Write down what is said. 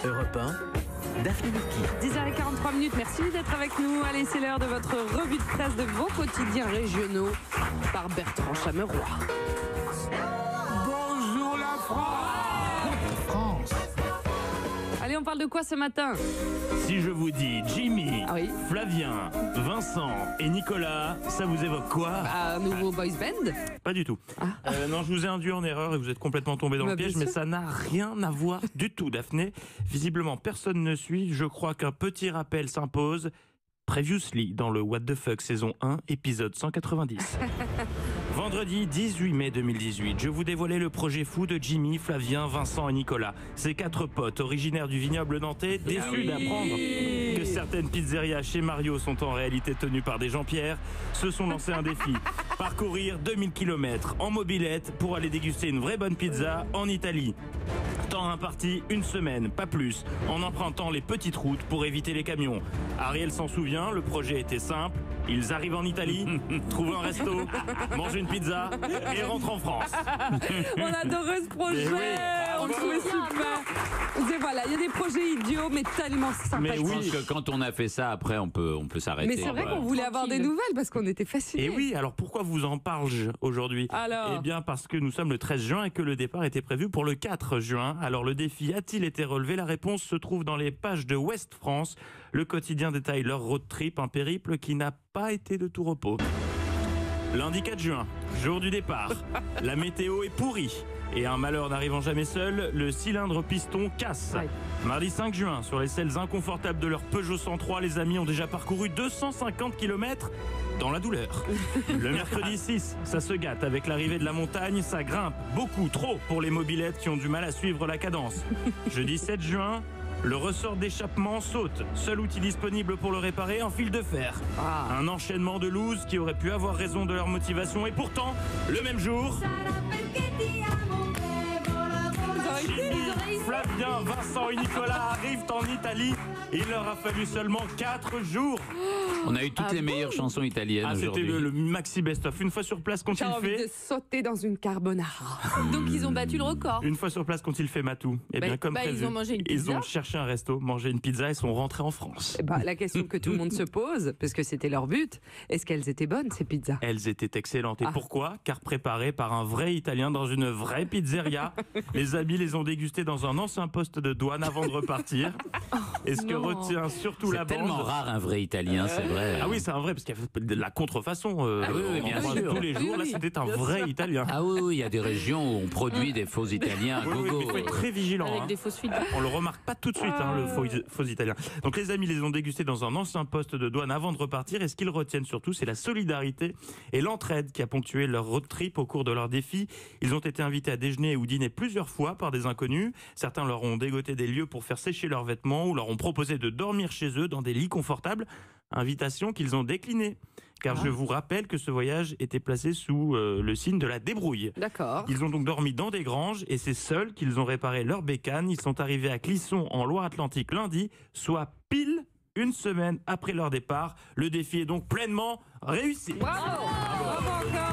Europe 1, Daphné Nicki. 10h43, merci d'être avec nous. Allez, c'est l'heure de votre revue de presse de vos quotidiens régionaux par Bertrand Chameroy. Bonjour la France. Allez, on parle de quoi ce matin? Si je vous dis Jimmy, Ah oui. Flavien, Vincent et Nicolas, ça vous évoque quoi? Un nouveau boys band? Pas du tout. Non, je vous ai induit en erreur et vous êtes complètement tombé dans le piège, mais ça n'a rien à voir du tout, Daphné. Visiblement, personne ne suit. Je crois qu'un petit rappel s'impose. Previously, dans le What the Fuck saison 1, épisode 190. Vendredi 18 mai 2018, je vous dévoilais le projet fou de Jimmy, Flavien, Vincent et Nicolas. Ces 4 potes originaires du vignoble nantais, déçus d'apprendre que certaines pizzerias chez Mario sont en réalité tenues par des Jean-Pierre, se sont lancés un défi. Parcourir 2000 km en mobilette pour aller déguster une vraie bonne pizza en Italie. Temps imparti, 1 semaine, pas plus, en empruntant les petites routes pour éviter les camions. Ariel s'en souvient, le projet était simple. Ils arrivent en Italie, trouvent un resto, mangent une pizza et rentrent en France. On adorait ce projet, on le trouvait super. Et voilà, il y a des projets idiots, mais tellement sympathiques. Mais oui, Je pense que quand on a fait ça, après, on peut s'arrêter. Mais c'est vrai qu'on voulait avoir des nouvelles parce qu'on était fascinés. Et oui, alors pourquoi vous en parle aujourd'hui? Alors Eh bien parce que nous sommes le 13 juin et que le départ était prévu pour le 4 juin. Alors le défi a-t-il été relevé? La réponse se trouve dans les pages de Ouest France. Le quotidien détaille leur road trip, un périple qui n'a pas été de tout repos. Lundi 4 juin, jour du départ, la météo est pourrie. Et un malheur n'arrivant jamais seul, le cylindre piston casse. Ouais. Mardi 5 juin, sur les selles inconfortables de leur Peugeot 103, les amis ont déjà parcouru 250 km dans la douleur. Le mercredi 6, ça se gâte. Avec l'arrivée de la montagne, ça grimpe beaucoup, trop pour les mobylettes qui ont du mal à suivre la cadence. Jeudi 7 juin, le ressort d'échappement saute. Seul outil disponible pour le réparer, un fil de fer. Un enchaînement de looses qui auraient pu avoir raison de leur motivation. Et pourtant, le même jour... Jimmy, Flavien, Vincent et Nicolas arrivent en Italie. Il leur a fallu seulement 4 jours. On a eu toutes les meilleures chansons italiennes C'était aujourd'hui. le maxi best-of. Une fois sur place, quand J'ai il envie de fait... sauter dans une carbonara. Donc ils ont battu le record. Une fois sur place, quand il fait Matou, eh bien, comme prévu, ils ont mangé une pizza. ils ont cherché un resto, mangé une pizza et sont rentrés en France. Eh ben, la question que tout le monde se pose, parce que c'était leur but, est-ce qu'elles étaient bonnes ces pizzas? Elles étaient excellentes. Et pourquoi? Car préparées par un vrai Italien dans une vraie pizzeria. Les amis les ont dégustées dans un ancien poste de douane avant de repartir. Et ce que retient surtout la C'est tellement bande... rare un vrai Italien, c'est vrai. Ah oui, c'est un vrai, parce qu'il y a de la contrefaçon. oui, bien on voit sûr. tous les jours, là, c'était un vrai Italien. Ah oui, il y a des régions où on produit des faux Italiens à Oui, oui, gogo. il faut être très vigilant. Avec hein. des fausses filles. On le remarque pas tout de suite, le faux italien. Donc les amis les ont dégustés dans un ancien poste de douane avant de repartir. Et ce qu'ils retiennent surtout, c'est la solidarité et l'entraide qui a ponctué leur road trip au cours de leur défi. Ils ont été invités à déjeuner ou dîner plusieurs fois par des inconnus. Certains leur ont dégoté des lieux pour faire sécher leurs vêtements ou leur ont proposé de dormir chez eux dans des lits confortables. Invitation qu'ils ont déclinée. Car je vous rappelle que ce voyage était placé sous le signe de la débrouille. D'accord. Ils ont donc dormi dans des granges et c'est seuls qu'ils ont réparé leur bécane. Ils sont arrivés à Clisson en Loire-Atlantique lundi, soit pile 1 semaine après leur départ. Le défi est donc pleinement réussi. Bravo. Bravo encore.